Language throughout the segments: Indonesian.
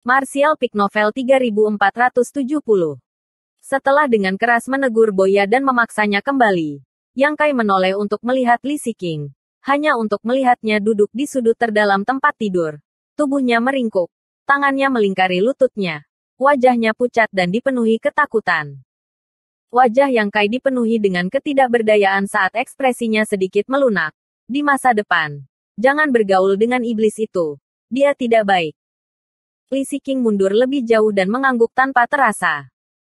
Martial Peak Novel 3470. Setelah dengan keras menegur Boya dan memaksanya kembali, Yang Kai menoleh untuk melihat Li Siqing. Hanya untuk melihatnya duduk di sudut terdalam tempat tidur. Tubuhnya meringkuk. Tangannya melingkari lututnya. Wajahnya pucat dan dipenuhi ketakutan. Wajah Yang Kai dipenuhi dengan ketidakberdayaan saat ekspresinya sedikit melunak. Di masa depan, jangan bergaul dengan iblis itu. Dia tidak baik. Li Siqing mundur lebih jauh dan mengangguk tanpa terasa.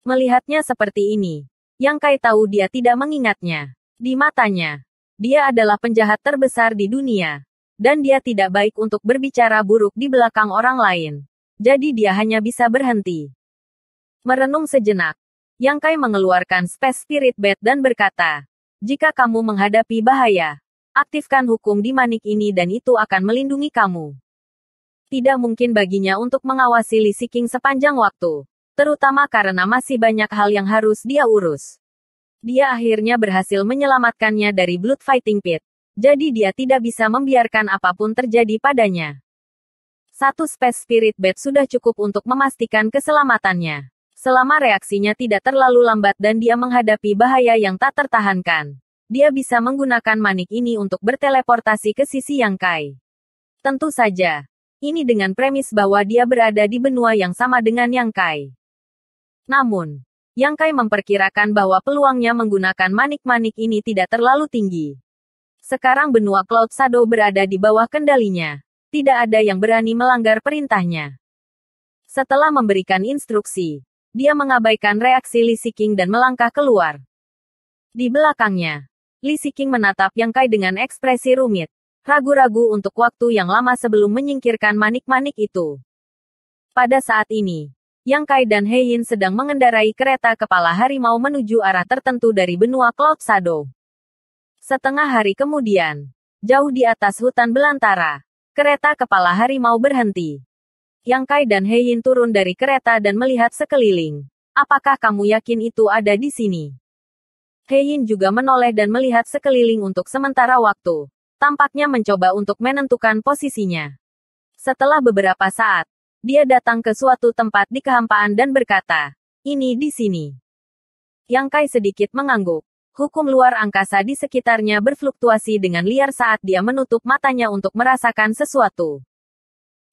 Melihatnya seperti ini, Yang Kai tahu dia tidak mengingatnya. Di matanya, dia adalah penjahat terbesar di dunia. Dan dia tidak baik untuk berbicara buruk di belakang orang lain. Jadi dia hanya bisa berhenti. Merenung sejenak, Yang Kai mengeluarkan Space Spirit Bat dan berkata, "Jika kamu menghadapi bahaya, aktifkan hukum di manik ini dan itu akan melindungi kamu." Tidak mungkin baginya untuk mengawasi Li Siqing sepanjang waktu. Terutama karena masih banyak hal yang harus dia urus. Dia akhirnya berhasil menyelamatkannya dari Blood Fighting Pit. Jadi dia tidak bisa membiarkan apapun terjadi padanya. Satu Space Spirit Bat sudah cukup untuk memastikan keselamatannya. Selama reaksinya tidak terlalu lambat dan dia menghadapi bahaya yang tak tertahankan, dia bisa menggunakan manik ini untuk berteleportasi ke sisi Yang Kai. Tentu saja, ini dengan premis bahwa dia berada di benua yang sama dengan Yang Kai. Namun, Yang Kai memperkirakan bahwa peluangnya menggunakan manik-manik ini tidak terlalu tinggi. Sekarang benua Cloud Shadow berada di bawah kendalinya. Tidak ada yang berani melanggar perintahnya. Setelah memberikan instruksi, dia mengabaikan reaksi Li Siqing dan melangkah keluar. Di belakangnya, Li Siqing menatap Yang Kai dengan ekspresi rumit. Ragu-ragu untuk waktu yang lama sebelum menyingkirkan manik-manik itu. Pada saat ini, Yang Kai dan He Yin sedang mengendarai kereta kepala harimau menuju arah tertentu dari benua Cloud Shadow. Setengah hari kemudian, jauh di atas hutan belantara, kereta kepala harimau berhenti. Yang Kai dan He Yin turun dari kereta dan melihat sekeliling. "Apakah kamu yakin itu ada di sini?" He Yin juga menoleh dan melihat sekeliling untuk sementara waktu. Tampaknya mencoba untuk menentukan posisinya. Setelah beberapa saat, dia datang ke suatu tempat di kehampaan dan berkata, "Ini di sini." Yang Kai sedikit mengangguk. Hukum luar angkasa di sekitarnya berfluktuasi dengan liar saat dia menutup matanya untuk merasakan sesuatu.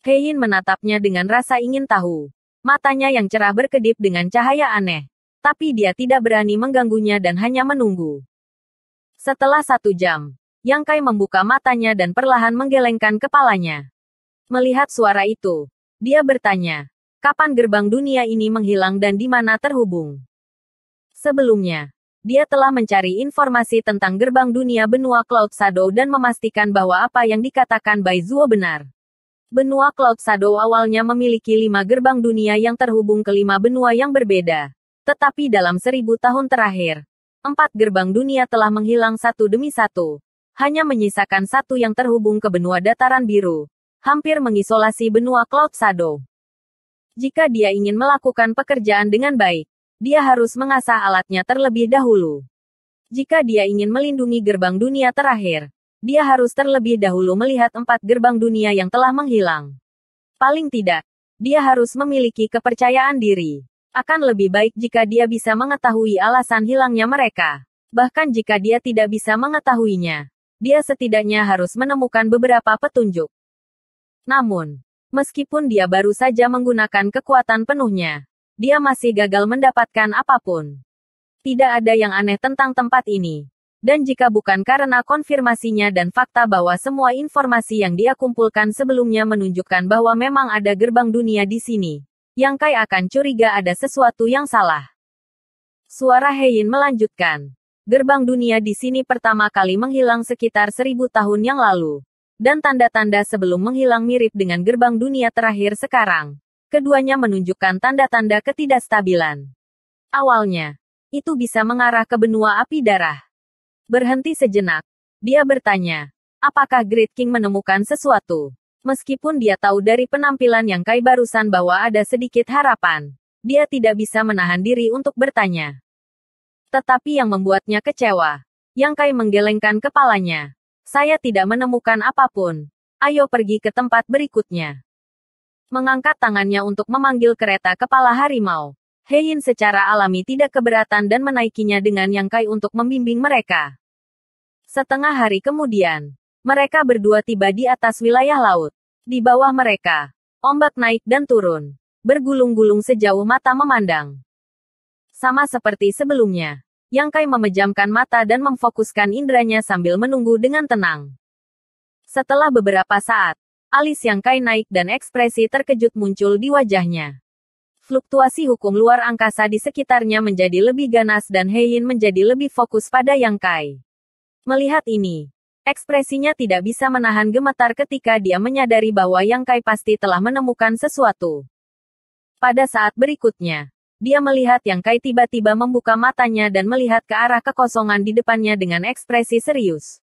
He Yin menatapnya dengan rasa ingin tahu. Matanya yang cerah berkedip dengan cahaya aneh. Tapi dia tidak berani mengganggunya dan hanya menunggu. Setelah 1 jam, Yang Kai membuka matanya dan perlahan menggelengkan kepalanya. Melihat suara itu, dia bertanya, "Kapan gerbang dunia ini menghilang dan di mana terhubung?" Sebelumnya, dia telah mencari informasi tentang gerbang dunia benua Cloud Shadow dan memastikan bahwa apa yang dikatakan Bai Zuo benar. Benua Cloud Shadow awalnya memiliki 5 gerbang dunia yang terhubung ke 5 benua yang berbeda. Tetapi dalam 1000 tahun terakhir, 4 gerbang dunia telah menghilang satu demi satu. Hanya menyisakan satu yang terhubung ke benua dataran biru, hampir mengisolasi benua Cloud Shadow. Jika dia ingin melakukan pekerjaan dengan baik, dia harus mengasah alatnya terlebih dahulu. Jika dia ingin melindungi gerbang dunia terakhir, dia harus terlebih dahulu melihat 4 gerbang dunia yang telah menghilang. Paling tidak, dia harus memiliki kepercayaan diri. Akan lebih baik jika dia bisa mengetahui alasan hilangnya mereka. Bahkan jika dia tidak bisa mengetahuinya, dia setidaknya harus menemukan beberapa petunjuk. Namun, meskipun dia baru saja menggunakan kekuatan penuhnya, dia masih gagal mendapatkan apapun. Tidak ada yang aneh tentang tempat ini. Dan jika bukan karena konfirmasinya dan fakta bahwa semua informasi yang dia kumpulkan sebelumnya menunjukkan bahwa memang ada gerbang dunia di sini, Yang Kai akan curiga ada sesuatu yang salah. Suara He Yin melanjutkan. Gerbang dunia di sini pertama kali menghilang sekitar 1000 tahun yang lalu. Dan tanda-tanda sebelum menghilang mirip dengan gerbang dunia terakhir sekarang. Keduanya menunjukkan tanda-tanda ketidakstabilan. Awalnya, itu bisa mengarah ke benua api darah. Berhenti sejenak. Dia bertanya, apakah Great King menemukan sesuatu? Meskipun dia tahu dari penampilan Yang Kai barusan bahwa ada sedikit harapan, dia tidak bisa menahan diri untuk bertanya. Tetapi yang membuatnya kecewa, Yang Kai menggelengkan kepalanya. "Saya tidak menemukan apapun. Ayo pergi ke tempat berikutnya." Mengangkat tangannya untuk memanggil kereta kepala harimau. Heiyin secara alami tidak keberatan dan menaikinya dengan Yang Kai untuk membimbing mereka. Setengah hari kemudian, mereka berdua tiba di atas wilayah laut. Di bawah mereka, ombak naik dan turun, bergulung-gulung sejauh mata memandang. Sama seperti sebelumnya, Yang Kai memejamkan mata dan memfokuskan indranya sambil menunggu dengan tenang. Setelah beberapa saat, alis Yang Kai naik dan ekspresi terkejut muncul di wajahnya. Fluktuasi hukum luar angkasa di sekitarnya menjadi lebih ganas dan Heiyin menjadi lebih fokus pada Yang Kai. Melihat ini, ekspresinya tidak bisa menahan gemetar ketika dia menyadari bahwa Yang Kai pasti telah menemukan sesuatu. Pada saat berikutnya, dia melihat Yang Kai tiba-tiba membuka matanya dan melihat ke arah kekosongan di depannya dengan ekspresi serius.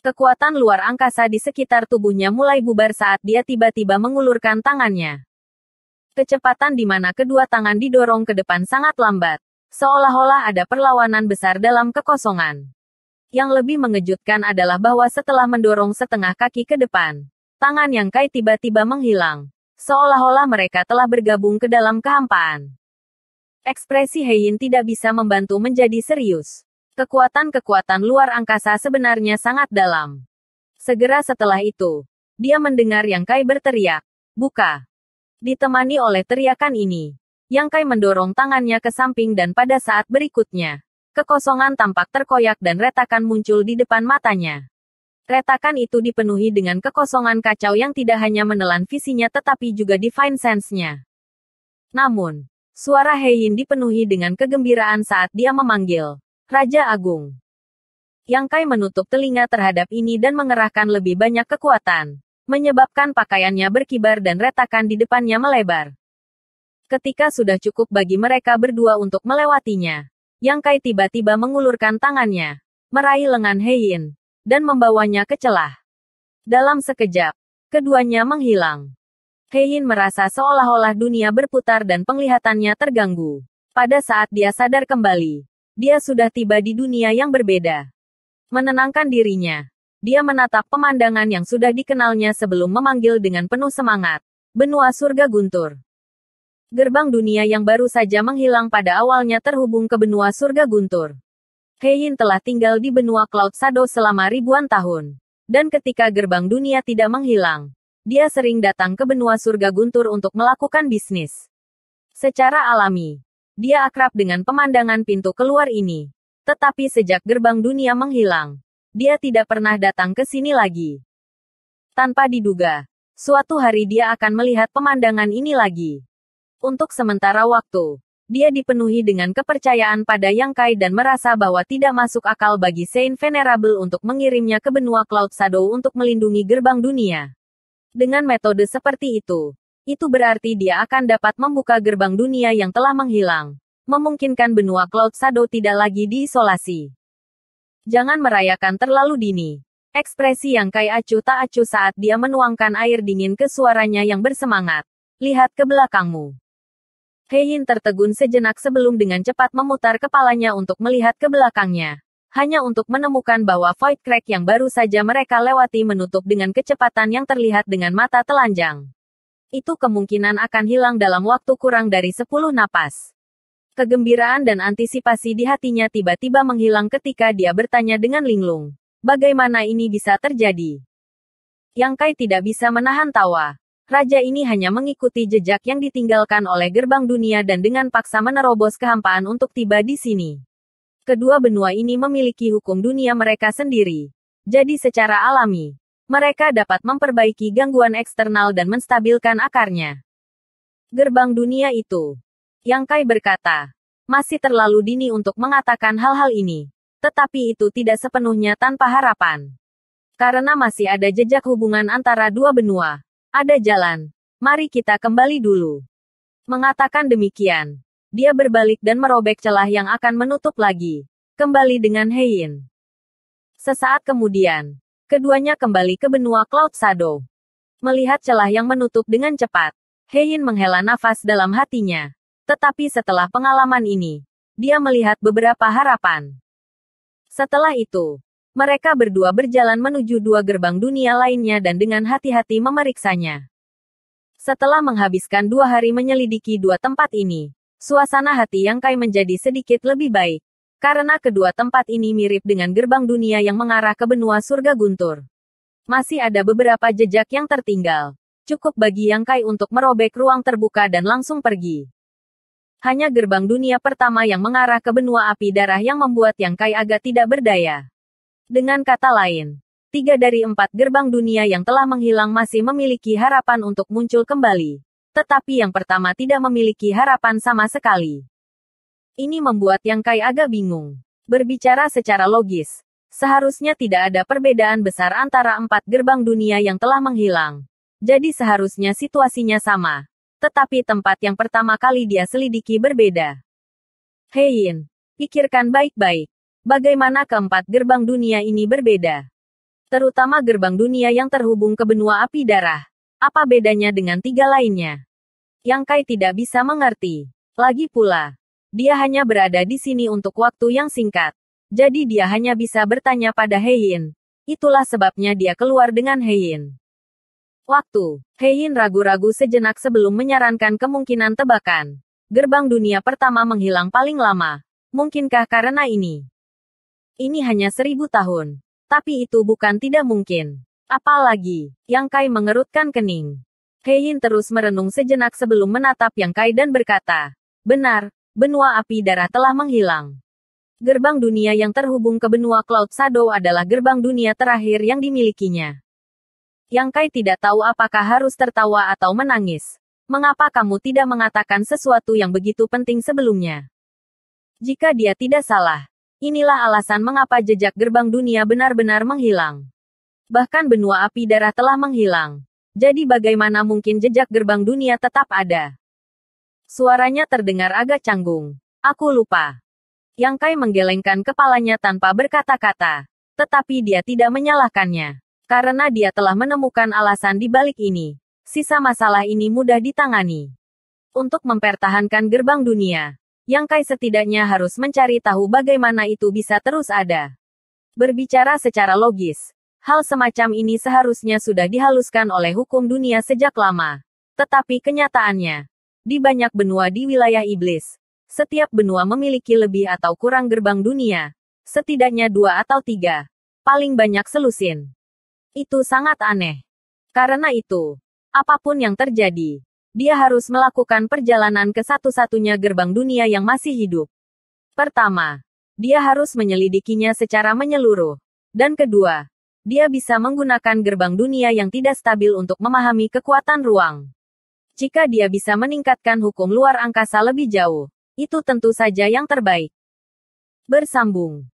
Kekuatan luar angkasa di sekitar tubuhnya mulai bubar saat dia tiba-tiba mengulurkan tangannya. Kecepatan di mana kedua tangan didorong ke depan sangat lambat, seolah-olah ada perlawanan besar dalam kekosongan. Yang lebih mengejutkan adalah bahwa setelah mendorong setengah kaki ke depan, tangan Yang Kai tiba-tiba menghilang, seolah-olah mereka telah bergabung ke dalam kehampaan. Ekspresi Heiyin tidak bisa membantu menjadi serius. Kekuatan-kekuatan luar angkasa sebenarnya sangat dalam. Segera setelah itu, dia mendengar Yang Kai berteriak, "Buka!" Ditemani oleh teriakan ini, Yang Kai mendorong tangannya ke samping dan pada saat berikutnya, kekosongan tampak terkoyak dan retakan muncul di depan matanya. Retakan itu dipenuhi dengan kekosongan kacau yang tidak hanya menelan visinya tetapi juga divine sense-nya. Namun, suara Heiyin dipenuhi dengan kegembiraan saat dia memanggil, "Raja Agung." Yang Kai menutup telinga terhadap ini dan mengerahkan lebih banyak kekuatan, menyebabkan pakaiannya berkibar dan retakan di depannya melebar. Ketika sudah cukup bagi mereka berdua untuk melewatinya, Yang Kai tiba-tiba mengulurkan tangannya, meraih lengan Heiyin, dan membawanya ke celah. Dalam sekejap, keduanya menghilang. Heiyin merasa seolah-olah dunia berputar dan penglihatannya terganggu. Pada saat dia sadar kembali, dia sudah tiba di dunia yang berbeda. Menenangkan dirinya, dia menatap pemandangan yang sudah dikenalnya sebelum memanggil dengan penuh semangat, "Benua surga guntur." Gerbang dunia yang baru saja menghilang pada awalnya terhubung ke benua surga guntur. Heiyin telah tinggal di benua Cloud Shadow selama ribuan tahun. Dan ketika gerbang dunia tidak menghilang, dia sering datang ke benua surga guntur untuk melakukan bisnis. Secara alami, dia akrab dengan pemandangan pintu keluar ini. Tetapi sejak gerbang dunia menghilang, dia tidak pernah datang ke sini lagi. Tanpa diduga, suatu hari dia akan melihat pemandangan ini lagi. Untuk sementara waktu, dia dipenuhi dengan kepercayaan pada Yang Kai dan merasa bahwa tidak masuk akal bagi Saint Venerable untuk mengirimnya ke benua Cloud Shadow untuk melindungi gerbang dunia. Dengan metode seperti itu berarti dia akan dapat membuka gerbang dunia yang telah menghilang, memungkinkan benua Cloud Shadow tidak lagi diisolasi. "Jangan merayakan terlalu dini." Ekspresi Yang Kai acuh tak acuh saat dia menuangkan air dingin ke suaranya yang bersemangat. "Lihat ke belakangmu." Heiyin tertegun sejenak sebelum dengan cepat memutar kepalanya untuk melihat ke belakangnya. Hanya untuk menemukan bahwa Void Crack yang baru saja mereka lewati menutup dengan kecepatan yang terlihat dengan mata telanjang. Itu kemungkinan akan hilang dalam waktu kurang dari 10 napas. Kegembiraan dan antisipasi di hatinya tiba-tiba menghilang ketika dia bertanya dengan linglung, "Bagaimana ini bisa terjadi?" Yang Kai tidak bisa menahan tawa. Raja ini hanya mengikuti jejak yang ditinggalkan oleh gerbang dunia dan dengan paksa menerobos kehampaan untuk tiba di sini. Kedua benua ini memiliki hukum dunia mereka sendiri. Jadi secara alami, mereka dapat memperbaiki gangguan eksternal dan menstabilkan akarnya. Gerbang dunia itu, Yang Kai berkata, masih terlalu dini untuk mengatakan hal-hal ini. Tetapi itu tidak sepenuhnya tanpa harapan. Karena masih ada jejak hubungan antara dua benua. Ada jalan. Mari kita kembali dulu. Mengatakan demikian, dia berbalik dan merobek celah yang akan menutup lagi. Kembali dengan Heiyin. Sesaat kemudian, keduanya kembali ke benua Cloud Shadow. Melihat celah yang menutup dengan cepat, Heiyin menghela nafas dalam hatinya. Tetapi setelah pengalaman ini, dia melihat beberapa harapan. Setelah itu, mereka berdua berjalan menuju dua gerbang dunia lainnya dan dengan hati-hati memeriksanya. Setelah menghabiskan 2 hari menyelidiki dua tempat ini, suasana hati Yang Kai menjadi sedikit lebih baik. Karena kedua tempat ini mirip dengan gerbang dunia yang mengarah ke benua surga guntur. Masih ada beberapa jejak yang tertinggal. Cukup bagi Yang Kai untuk merobek ruang terbuka dan langsung pergi. Hanya gerbang dunia pertama yang mengarah ke benua api darah yang membuat Yang Kai agak tidak berdaya. Dengan kata lain, 3 dari 4 gerbang dunia yang telah menghilang masih memiliki harapan untuk muncul kembali. Tetapi yang pertama tidak memiliki harapan sama sekali. Ini membuat Yang Kai agak bingung. Berbicara secara logis, seharusnya tidak ada perbedaan besar antara 4 gerbang dunia yang telah menghilang. Jadi seharusnya situasinya sama. Tetapi tempat yang pertama kali dia selidiki berbeda. Hein, pikirkan baik-baik. Bagaimana keempat gerbang dunia ini berbeda? Terutama gerbang dunia yang terhubung ke benua api darah. Apa bedanya dengan 3 lainnya? Yang Kai tidak bisa mengerti. Lagi pula, dia hanya berada di sini untuk waktu yang singkat. Jadi dia hanya bisa bertanya pada Hein. Itulah sebabnya dia keluar dengan Hein. Waktu, Hein ragu-ragu sejenak sebelum menyarankan kemungkinan tebakan. Gerbang dunia pertama menghilang paling lama. Mungkinkah karena ini? Ini hanya 1000 tahun. Tapi itu bukan tidak mungkin. Apalagi, Yang Kai mengerutkan kening. Hein terus merenung sejenak sebelum menatap Yang Kai dan berkata, benar, benua api darah telah menghilang. Gerbang dunia yang terhubung ke benua Cloud Shadow adalah gerbang dunia terakhir yang dimilikinya. Yang Kai tidak tahu apakah harus tertawa atau menangis. Mengapa kamu tidak mengatakan sesuatu yang begitu penting sebelumnya? Jika dia tidak salah, inilah alasan mengapa jejak gerbang dunia benar-benar menghilang. Bahkan benua api darah telah menghilang. Jadi bagaimana mungkin jejak gerbang dunia tetap ada? Suaranya terdengar agak canggung. Aku lupa. Yang Kai menggelengkan kepalanya tanpa berkata-kata. Tetapi dia tidak menyalahkannya. Karena dia telah menemukan alasan di balik ini. Sisa masalah ini mudah ditangani. Untuk mempertahankan gerbang dunia, Yang Kai setidaknya harus mencari tahu bagaimana itu bisa terus ada. Berbicara secara logis, hal semacam ini seharusnya sudah dihaluskan oleh hukum dunia sejak lama. Tetapi kenyataannya, di banyak benua di wilayah iblis, setiap benua memiliki lebih atau kurang gerbang dunia. Setidaknya 2 atau 3. Paling banyak selusin. Itu sangat aneh. Karena itu, apapun yang terjadi, dia harus melakukan perjalanan ke satu-satunya gerbang dunia yang masih hidup. Pertama, dia harus menyelidikinya secara menyeluruh. Dan kedua, dia bisa menggunakan gerbang dunia yang tidak stabil untuk memahami kekuatan ruang. Jika dia bisa meningkatkan hukum luar angkasa lebih jauh, itu tentu saja yang terbaik. Bersambung.